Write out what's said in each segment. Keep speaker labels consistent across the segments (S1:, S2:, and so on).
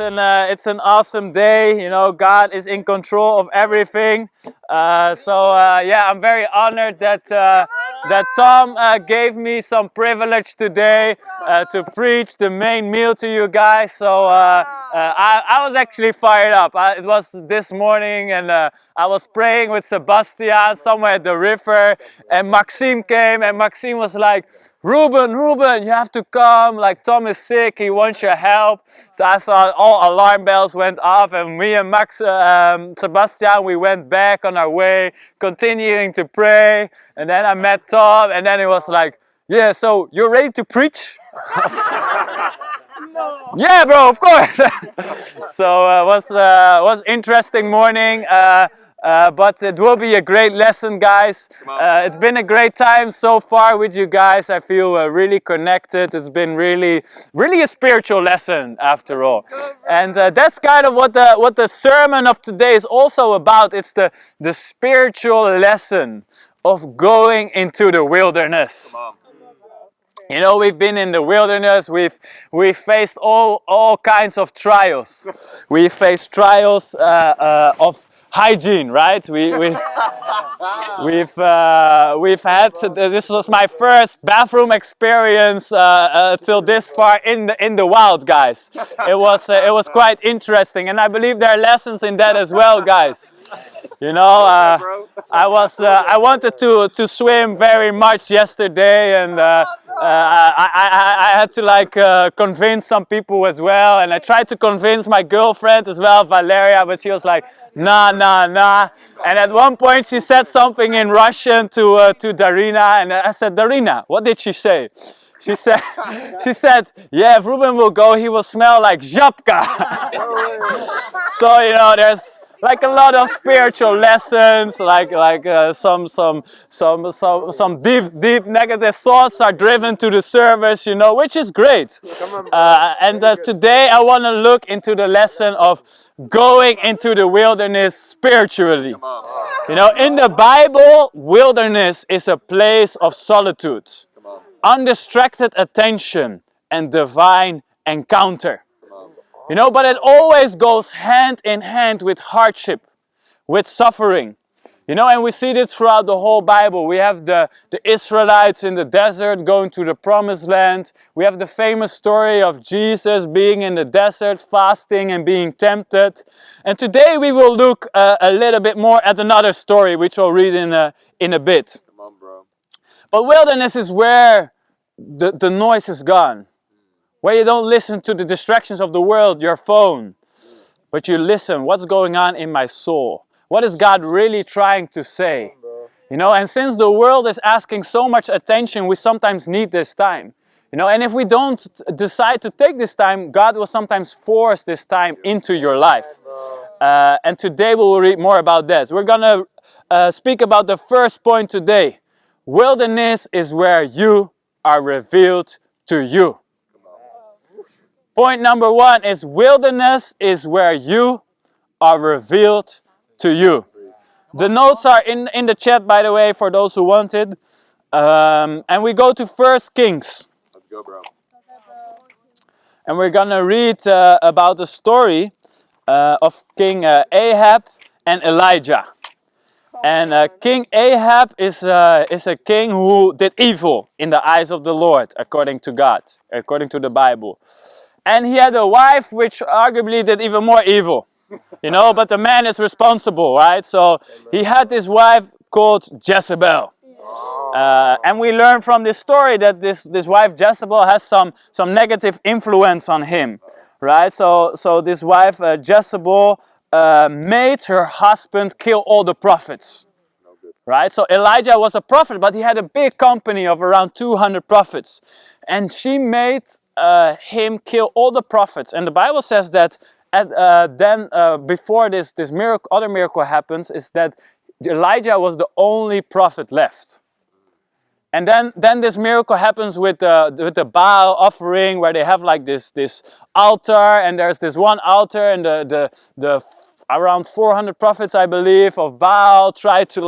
S1: it's an awesome day. You know, God is in control of everything. Yeah, I'm very honored that Tom gave me some privilege today to preach the main meal to you guys. I was actually fired up. It was this morning, and I was praying with Sebastian somewhere at the river, and Maxime came, and Maxime was like, Ruben, you have to come, like Tom is sick, he wants your help. So I thought all alarm bells went off, and me and Sebastian, we went back on our way, continuing to pray. And then I met Tom, and then he was like, yeah, so you're ready to preach? No. Yeah, bro, of course. So it was interesting morning. But it will be a great lesson, guys. It's been a great time so far with you guys. I feel really connected. It's been really a spiritual lesson after all. And that's kind of what the sermon of today is also about. It's the spiritual lesson of going into the wilderness. You know, we've been in the wilderness. We've faced all kinds of trials. We faced trials of hygiene, right? We've had this was my first bathroom experience till this far in the wild, guys. It was quite interesting, and I believe there are lessons in that as well, guys. You know, I wanted to swim very much yesterday, and I had to convince some people as well, and I tried to convince my girlfriend as well, Valeria, but she was like, nah. And at one point she said something in Russian to Darina, and I said, Darina, what did she say? She said, yeah, if Ruben will go, he will smell like zhapka. So, you know, there's like a lot of spiritual lessons, like some deep negative thoughts are driven to the service, you know, which is great. Today I want to look into the lesson of going into the wilderness spiritually. You know, in the Bible, wilderness is a place of solitude, undistracted attention, and divine encounter. You know, but it always goes hand in hand with hardship, with suffering. You know, and we see this throughout the whole Bible. We have the Israelites in the desert going to the promised land. We have the famous story of Jesus being in the desert, fasting and being tempted. And today we will look a little bit more at another story, which we'll read in a bit. Come on, bro. But wilderness is where the noise is gone. Where you don't listen to the distractions of the world, your phone, but you listen, what's going on in my soul? What is God really trying to say? You know, and since the world is asking so much attention, we sometimes need this time. You know, and if we don't decide to take this time, God will sometimes force this time into your life. And today we will read more about that. We're going to speak about the first point today. Wilderness is where you are revealed to you. Point number one is wilderness is where you are revealed to you. The notes are in the chat, by the way, for those who want it. And we go to 1 Kings. Let's go, bro. And we're going to read about the story of King Ahab and Elijah. And King Ahab is a king who did evil in the eyes of the Lord, according to God, according to the Bible. And he had a wife which arguably did even more evil, you know, but the man is responsible, right? So he had this wife called Jezebel. And we learn from this story that this wife Jezebel has some negative influence on him, right? So this wife Jezebel made her husband kill all the prophets, right? So Elijah was a prophet, but he had a big company of around 200 prophets. And she made him kill all the prophets, and the Bible says that before this other miracle happens, is that Elijah was the only prophet left. And then this miracle happens with the Baal offering, where they have like this altar, and there's this one altar, and the around 400 prophets, I believe, of Baal tried to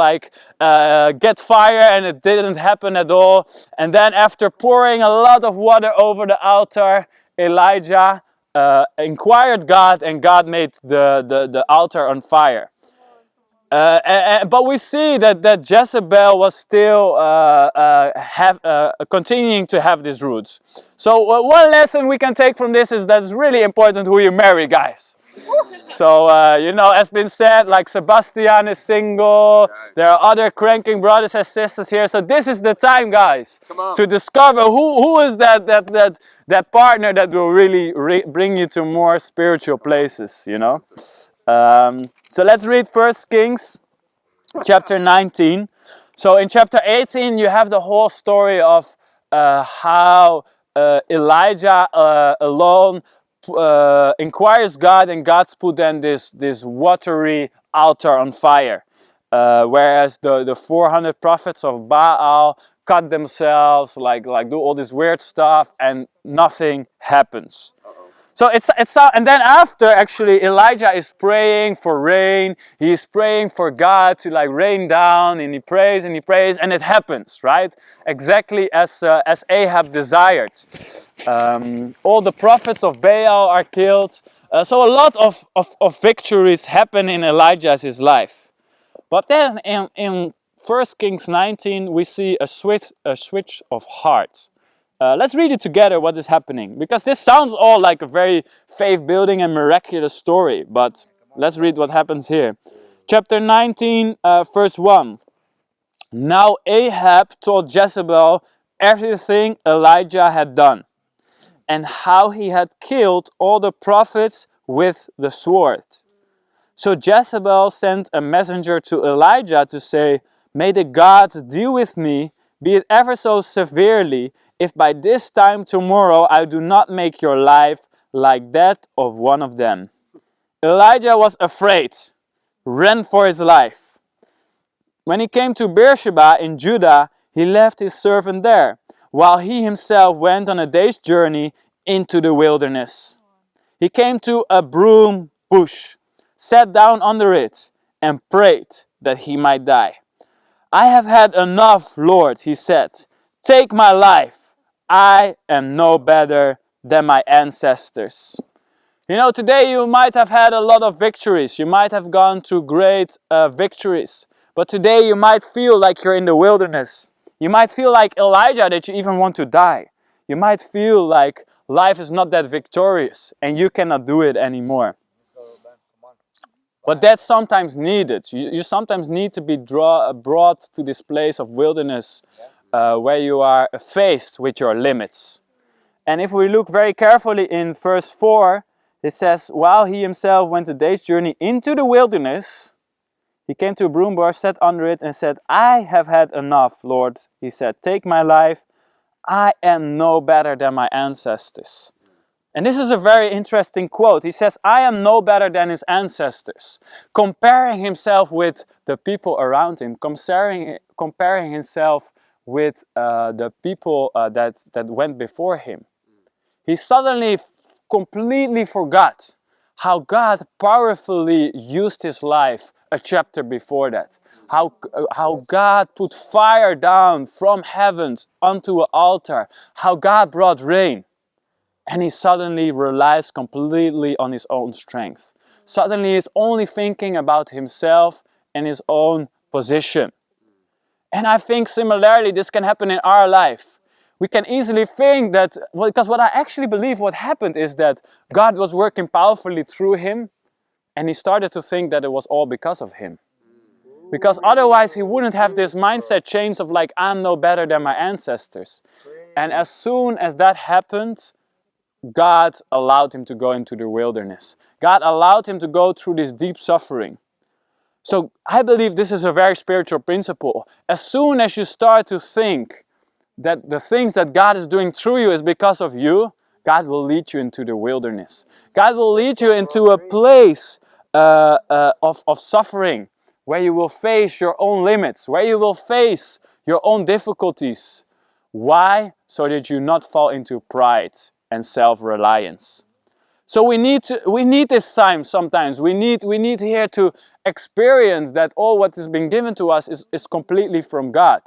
S1: get fire, and it didn't happen at all. And then after pouring a lot of water over the altar, Elijah inquired God, and God made the altar on fire. But we see that Jezebel was still continuing to have these roots. So one lesson we can take from this is that it's really important who you marry, guys. So, as been said, like Sebastian is single, there are other cranking brothers and sisters here. So this is the time, guys, to discover who is that partner that will really bring you to more spiritual places, So let's read 1 Kings chapter 19. So in chapter 18 you have the whole story of how Elijah alone inquires God, and God's put then this watery altar on fire. Whereas the 400 prophets of Baal cut themselves, like do all this weird stuff, and nothing happens. So and then after, actually, Elijah is praying for rain. He is praying for God to rain down, and he prays, and it happens, right? Exactly as Ahab desired. All the prophets of Baal are killed. So a lot of victories happen in Elijah's life. But then in 1 Kings 19, we see a switch of heart. Let's read it together, what is happening. Because this sounds all like a very faith-building and miraculous story. But let's read what happens here. Chapter 19, verse 1. Now Ahab told Jezebel everything Elijah had done, and how he had killed all the prophets with the sword. So Jezebel sent a messenger to Elijah to say, "May the gods deal with me, be it ever so severely, if by this time tomorrow I do not make your life like that of one of them." Elijah was afraid, ran for his life. When he came to Beersheba in Judah, he left his servant there, while he himself went on a day's journey into the wilderness. He came to a broom bush, sat down under it, and prayed that he might die. "I have had enough, Lord," he said. "Take my life. I am no better than my ancestors." Today you might have had a lot of victories. You might have gone through great victories. But today you might feel like you're in the wilderness. You might feel like Elijah, that you even want to die. You might feel like life is not that victorious and you cannot do it anymore. But that's sometimes needed. You sometimes need to be brought to this place of wilderness where you are faced with your limits. And if we look very carefully in verse 4, it says, while he himself went a day's journey into the wilderness, he came to a broom bush, sat under it, and said, "I have had enough, Lord." He said, "Take my life. I am no better than my ancestors." And this is a very interesting quote. He says, "I am no better than his ancestors," comparing himself with the people around him, comparing himself with the people that went before him. He suddenly completely forgot how God powerfully used his life a chapter before that. How God put fire down from heavens onto an altar. How God brought rain. And he suddenly relies completely on his own strength. Suddenly he's only thinking about himself and his own position. And I think similarly this can happen in our life. We can easily think that, because what I actually believe what happened is that God was working powerfully through him, and he started to think that it was all because of him. Because otherwise he wouldn't have this mindset change of like, I'm no better than my ancestors. And as soon as that happened, God allowed him to go into the wilderness. God allowed him to go through this deep suffering. So I believe this is a very spiritual principle. As soon as you start to think that the things that God is doing through you is because of you, God will lead you into the wilderness. God will lead you into a place of suffering, where you will face your own limits, where you will face your own difficulties. Why? So that you not fall into pride and self-reliance. So we need this time sometimes. We need here to experience that all what has been given to us is completely from God.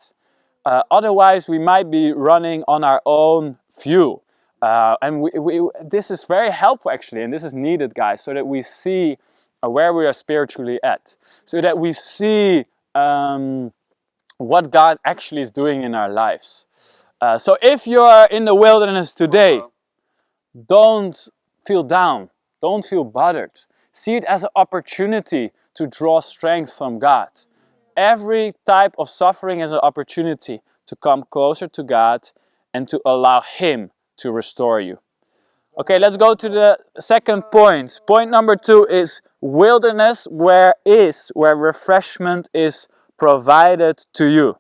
S1: Otherwise we might be running on our own view, And this is very helpful actually, and this is needed, guys, so that we see where we are spiritually at, so that we see what God actually is doing in our lives. So if you are in the wilderness today, don't feel down, don't feel bothered. See it as an opportunity to draw strength from God. Every type of suffering is an opportunity to come closer to God and to allow Him to restore you. Okay, let's go to the second point. Point number 2 is wilderness where refreshment is provided to you.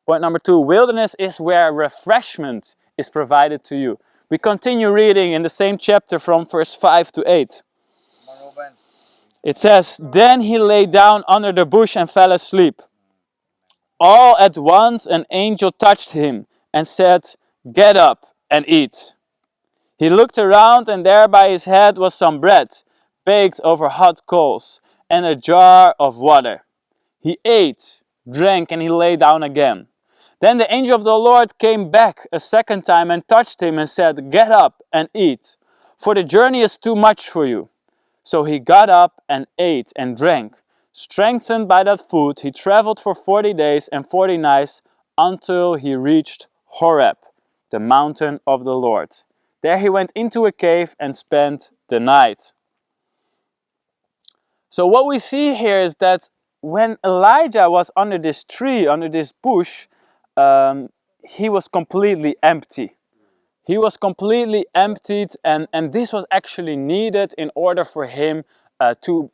S1: Point number 2, wilderness is where refreshment is provided to you. We continue reading in the same chapter from verse 5 to 8. It says, "Then he lay down under the bush and fell asleep. All at once an angel touched him and said, 'Get up and eat.' He looked around, and there by his head was some bread, baked over hot coals, and a jar of water. He ate, drank, and he lay down again. Then the angel of the Lord came back a second time and touched him and said, 'Get up and eat, for the journey is too much for you.' So he got up and ate and drank. Strengthened by that food, he traveled for 40 days and 40 nights until he reached Horeb, the mountain of the Lord. There he went into a cave and spent the night." So what we see here is that when Elijah was under this tree, under this bush, he was completely empty. He was completely emptied, and this was actually needed in order for him to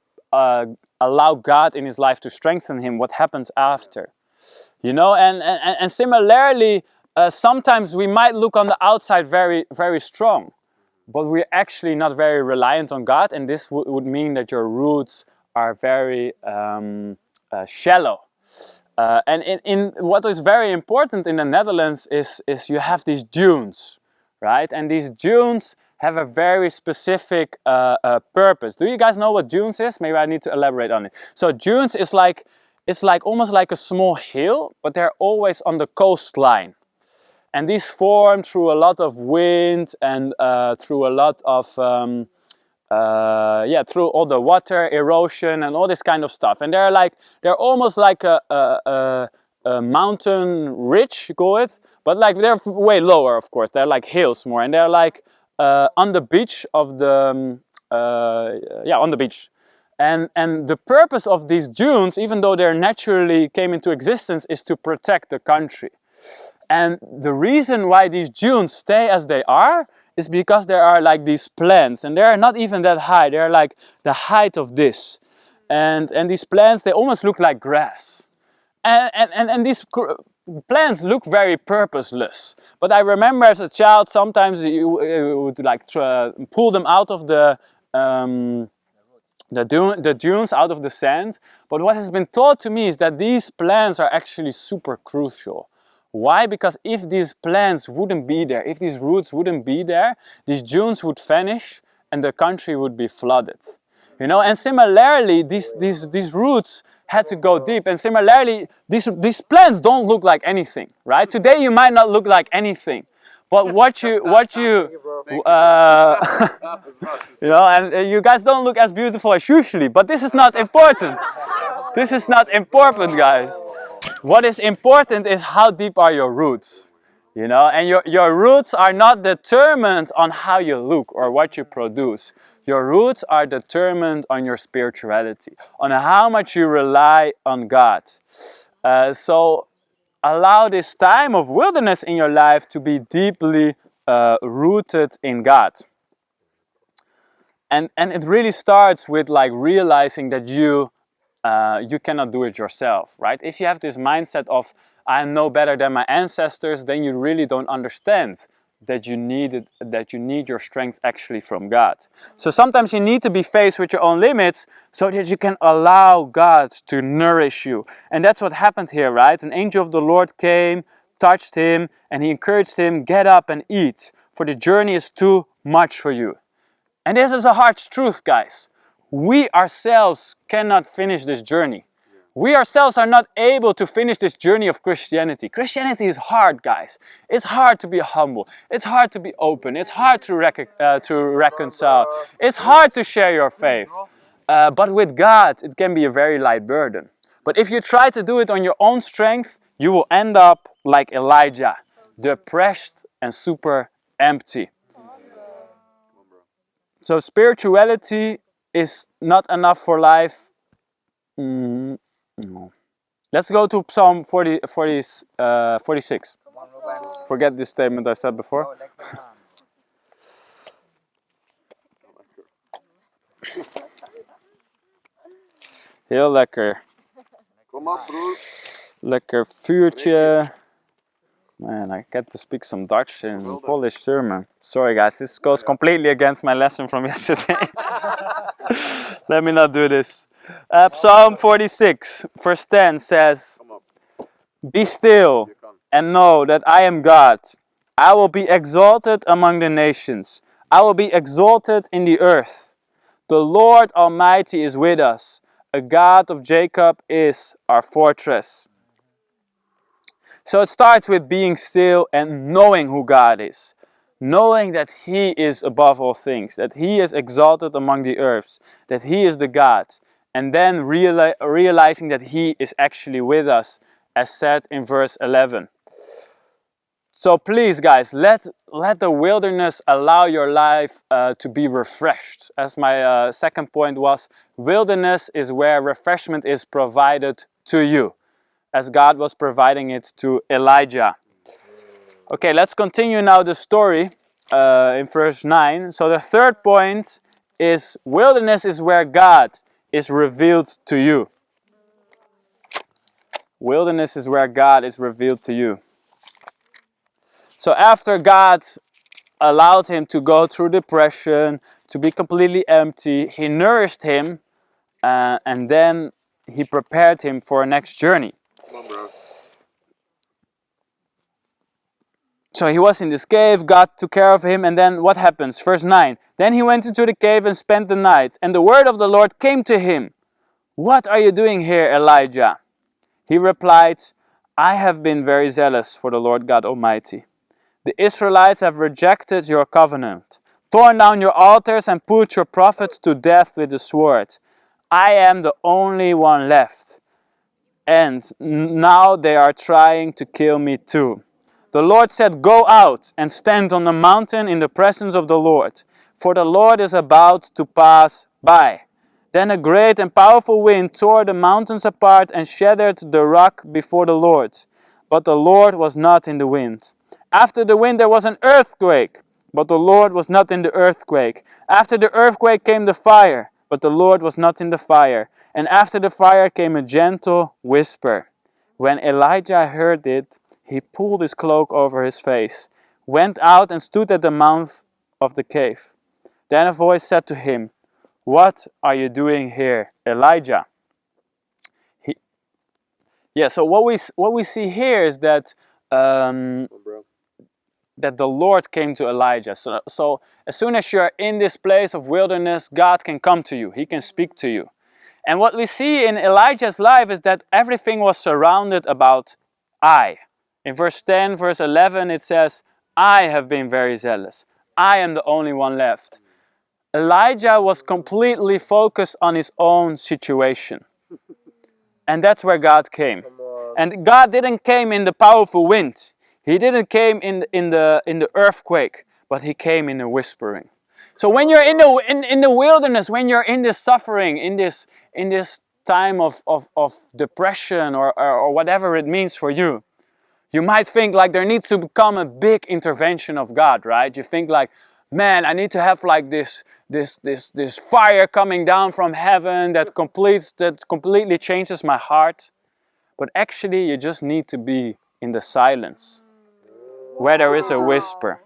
S1: allow God in his life to strengthen him. What happens after? You know, and similarly, sometimes we might look on the outside very, very strong, but we're actually not very reliant on God, and this would mean that your roots are very shallow. And in what is very important in the Netherlands is you have these dunes. Right? And these dunes have a very specific purpose. Do you guys know what dunes is? Maybe I need to elaborate on it. So dunes is it's like almost like a small hill, but they're always on the coastline. And these form through a lot of wind and through a lot of through all the water erosion and all this kind of stuff. And they're almost like a mountain ridge, you call it, but like they're way lower, of course. They're like hills more, and they're like on the beach of the on the beach. And the purpose of these dunes, even though they naturally came into existence, is to protect the country. And the reason why these dunes stay as they are is because there are like these plants, and they are not even that high. They're like the height of this, and these plants, they almost look like grass. And these plants look very purposeless. But I remember as a child, sometimes you would like pull them out of the dunes, out of the sand. But what has been taught to me is that these plants are actually super crucial. Why? Because if these plants wouldn't be there, if these roots wouldn't be there, these dunes would vanish and the country would be flooded. You know, and similarly, these roots had to go deep, and similarly, these plants don't look like anything, right? Today you might not look like anything, but what you you know, and you guys don't look as beautiful as usually, but this is not important. This is not important, guys. What is important is how deep are your roots, you know, and your roots are not determined on how you look or what you produce. Your roots are determined on your spirituality, on how much you rely on God. So allow this time of wilderness in your life to be deeply rooted in God. And it really starts with like realizing that you cannot do it yourself, right? If you have this mindset of I'm no better than my ancestors, then you really don't understand that you need your strength actually from God. So sometimes you need to be faced with your own limits so that you can allow God to nourish you. And that's what happened here, right? An angel of the Lord came, touched him, and he encouraged him, get up and eat, for the journey is too much for you. And this is a hard truth, guys. We ourselves cannot finish this journey. We ourselves are not able to finish this journey of Christianity. Christianity is hard, guys. It's hard to be humble. It's hard to be open. It's hard to reconcile. It's hard to share your faith. But with God, it can be a very light burden. But if you try to do it on your own strength, you will end up like Elijah, depressed and super empty. So spirituality is not enough for life. No. Let's go to Psalm 46. Forget this statement I said before. Heel lekker.
S2: Kom op, broer.
S1: Lekker vuurtje. Man, I get to speak some Dutch in Polish sermon. Sorry guys, this goes completely against my lesson from yesterday. Let me not do this. Psalm 46, verse 10 says, "Be still and know that I am God. I will be exalted among the nations. I will be exalted in the earth. The Lord Almighty is with us. A God of Jacob is our fortress." So it starts with being still and knowing who God is. Knowing that He is above all things. That He is exalted among the earths. That He is the God. And then realizing that He is actually with us, as said in verse 11. So please guys, let the wilderness allow your life to be refreshed. As my second point was, wilderness is where refreshment is provided to you, as God was providing it to Elijah. Okay, let's continue now the story in verse 9. So the third point is, wilderness is where God is revealed to you. Wilderness is where God is revealed to you. So after God allowed him to go through depression, to be completely empty, He nourished him, and then He prepared him for a next journey.
S2: Come on, bro.
S1: So he was in this cave, God took care of him, and then what happens? Verse 9. Then he went into the cave and spent the night, and the word of the Lord came to him. "What are you doing here, Elijah?" He replied, "I have been very zealous for the Lord God Almighty. The Israelites have rejected your covenant, torn down your altars, and put your prophets to death with the sword. I am the only one left, and now they are trying to kill me too." The Lord said, "Go out and stand on the mountain in the presence of the Lord, for the Lord is about to pass by." Then a great and powerful wind tore the mountains apart and shattered the rock before the Lord. But the Lord was not in the wind. After the wind there was an earthquake, but the Lord was not in the earthquake. After the earthquake came the fire, but the Lord was not in the fire. And after the fire came a gentle whisper. When Elijah heard it, he pulled his cloak over his face, went out and stood at the mouth of the cave. Then a voice said to him, "What are you doing here, Elijah?" So what we see here is that that the Lord came to Elijah. So as soon as you're in this place of wilderness, God can come to you. He can speak to you. And what we see in Elijah's life is that everything was surrounded about I. In verse 10, verse 11, it says, "I have been very zealous. I am the only one left." Elijah was completely focused on his own situation. And that's where God came. And God didn't came in the powerful wind. He didn't came in the earthquake, but He came in a whispering. So when you're in the wilderness, when you're in this suffering, in this time of depression or whatever it means for you, you might think like there needs to become a big intervention of God, right? You think like, man, I need to have like this fire coming down from heaven that completely changes my heart. But actually, you just need to be in the silence, where there is a whisper.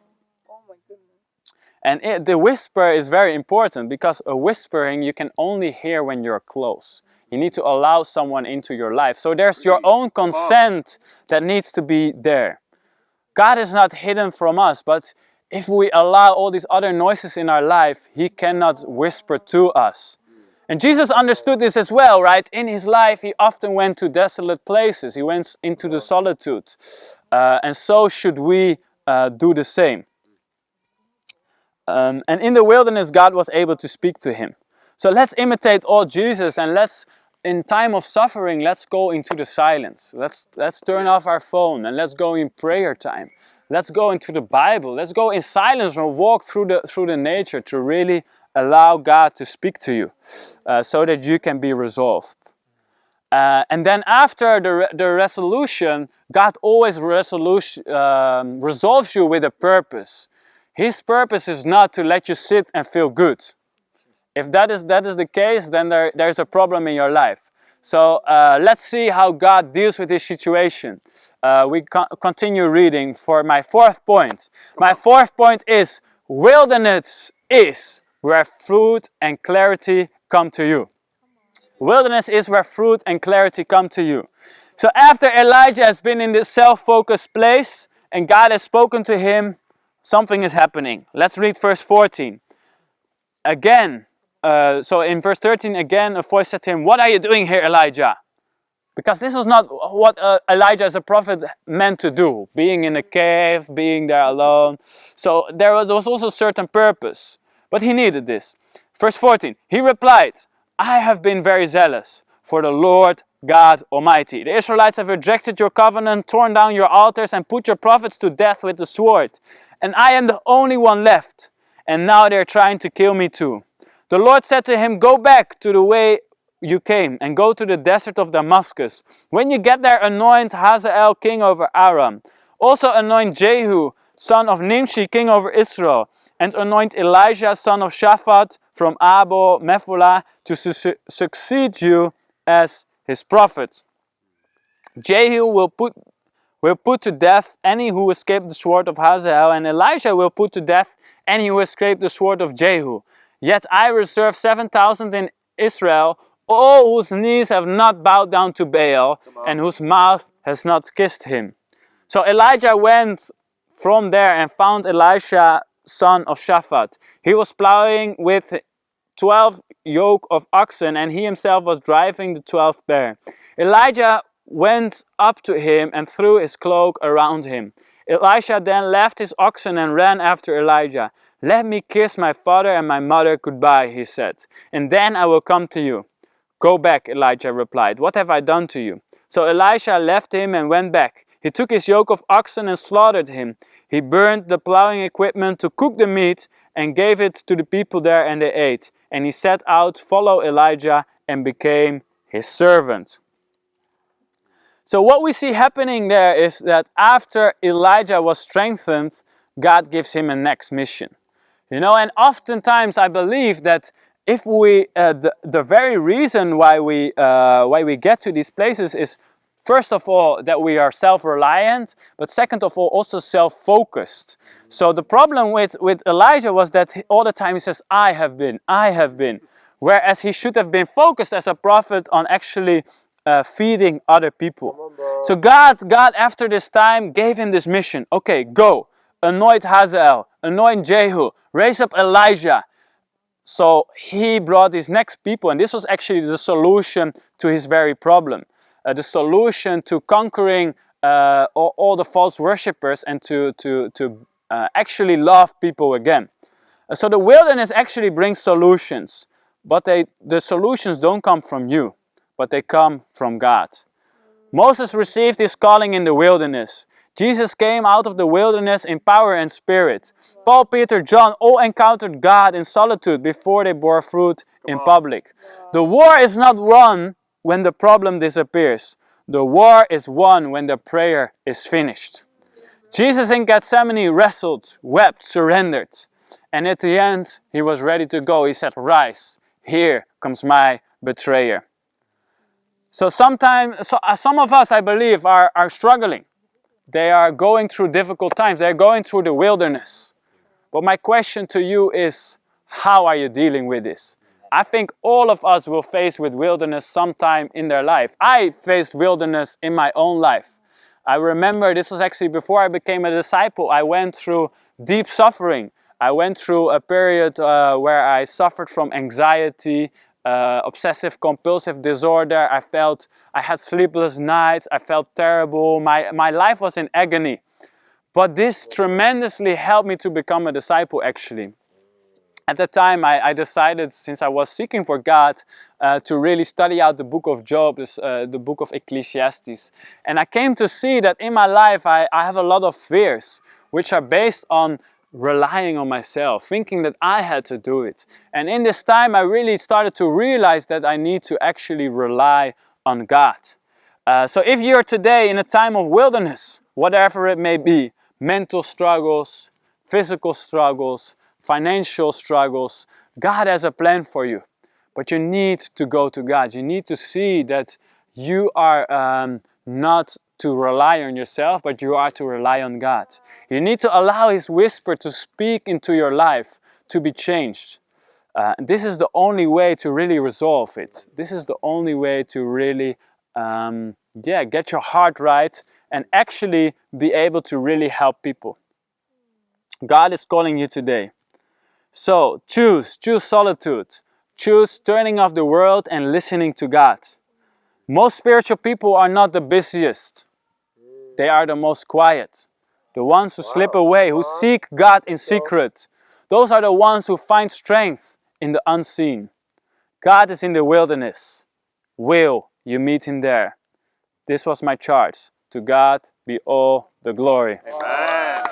S1: And the whisper is very important, because a whispering you can only hear when you're close. You need to allow someone into your life. So there's your own consent that needs to be there. God is not hidden from us, but if we allow all these other noises in our life, He cannot whisper to us. And Jesus understood this as well, right? In his life, he often went to desolate places. He went into the solitude. And so should we do the same. And in the wilderness, God was able to speak to him. So let's imitate all Jesus, and let's, in time of suffering, let's go into the silence. Let's turn off our phone and let's go in prayer time. Let's go into the Bible. Let's go in silence and walk through the nature to really allow God to speak to you, so that you can be resolved. And then after the resolution, God always resolves you with a purpose. His purpose is not to let you sit and feel good. If that is the case, then there's a problem in your life. So let's see how God deals with this situation. We continue reading for my fourth point. My fourth point is, wilderness is where fruit and clarity come to you. Wilderness is where fruit and clarity come to you. So after Elijah has been in this self-focused place and God has spoken to him, something is happening. Let's read verse 14. Again, so in verse 13 again, a voice said to him, "What are you doing here, Elijah?" Because this is not what Elijah as a prophet meant to do. Being in a cave, being there alone. So there was also a certain purpose. But he needed this. Verse 14, he replied, "I have been very zealous for the Lord God Almighty. The Israelites have rejected your covenant, torn down your altars, and put your prophets to death with the sword. And I am the only one left. And now they're trying to kill me too." The Lord said to him, "Go back to the way you came and go to the desert of Damascus. When you get there, anoint Hazael king over Aram. Also anoint Jehu, son of Nimshi, king over Israel. And anoint Elijah, son of Shaphat, from Abel Mephilah, to succeed you as his prophet. Jehu will put to death any who escaped the sword of Hazael, and Elijah will put to death any who escaped the sword of Jehu. Yet I reserve 7,000 in Israel, all whose knees have not bowed down to Baal, and whose mouth has not kissed him." So Elijah went from there and found Elisha, son of Shaphat. He was plowing with 12 yoke of oxen, and he himself was driving the 12th bear. Elijah went up to him and threw his cloak around him. Elisha then left his oxen and ran after Elijah. "Let me kiss my father and my mother goodbye," he said, "and then I will come to you." "Go back," Elijah replied. "What have I done to you?" So Elisha left him and went back. He took his yoke of oxen and slaughtered him. He burned the plowing equipment to cook the meat and gave it to the people there, and they ate. And he set out, followed Elijah, and became his servant. So what we see happening there is that after Elijah was strengthened, God gives him a next mission. You know, and oftentimes I believe that if we, the very reason why we get to these places is, first of all, that we are self-reliant, but second of all, also self-focused. So the problem with Elijah was that all the time he says, I have been. Whereas he should have been focused as a prophet on actually feeding other people. So God after this time gave him this mission. Okay, go, anoint Hazael, anoint Jehu, raise up Elijah. So he brought these next people, and this was actually the solution to his very problem. The solution to conquering all the false worshippers and to actually love people again. So the wilderness actually brings solutions, but the solutions don't come from you, but they come from God. Moses received his calling in the wilderness. Jesus came out of the wilderness in power and spirit. Paul, Peter, John all encountered God in solitude before they bore fruit in public. The war is not won when the problem disappears. The war is won when the prayer is finished. Jesus in Gethsemane wrestled, wept, surrendered. And at the end, he was ready to go. He said, "Rise, here comes my betrayer." So some of us, I believe, are struggling. They are going through difficult times. They're going through the wilderness. But my question to you is, how are you dealing with this? I think all of us will face with wilderness sometime in their life. I faced wilderness in my own life. I remember this was actually before I became a disciple. I went through deep suffering. I went through a period where I suffered from anxiety, obsessive compulsive disorder. I had sleepless nights. I felt terrible. My life was in agony. But this tremendously helped me to become a disciple, actually. At that time, I decided, since I was seeking for God, to really study out the book of Job, the book of Ecclesiastes. And I came to see that in my life, I have a lot of fears, which are based on relying on myself, thinking that I had to do it. And in this time, I really started to realize that I need to actually rely on God. So if you're today in a time of wilderness, whatever it may be, mental struggles, physical struggles, financial struggles, God has a plan for you. But you need to go to God. You need to see that you are not to rely on yourself, but you are to rely on God. You need to allow His whisper to speak into your life, to be changed. This is the only way to really resolve it. This is the only way to really get your heart right and actually be able to really help people. God is calling you today. So choose solitude. Choose turning off the world and listening to God. Most spiritual people are not the busiest. They are the most quiet. The ones who slip away, who seek God in secret. Those are the ones who find strength in the unseen. God is in the wilderness. Will you meet Him there? This was my charge. To God be all the glory.
S2: Amen.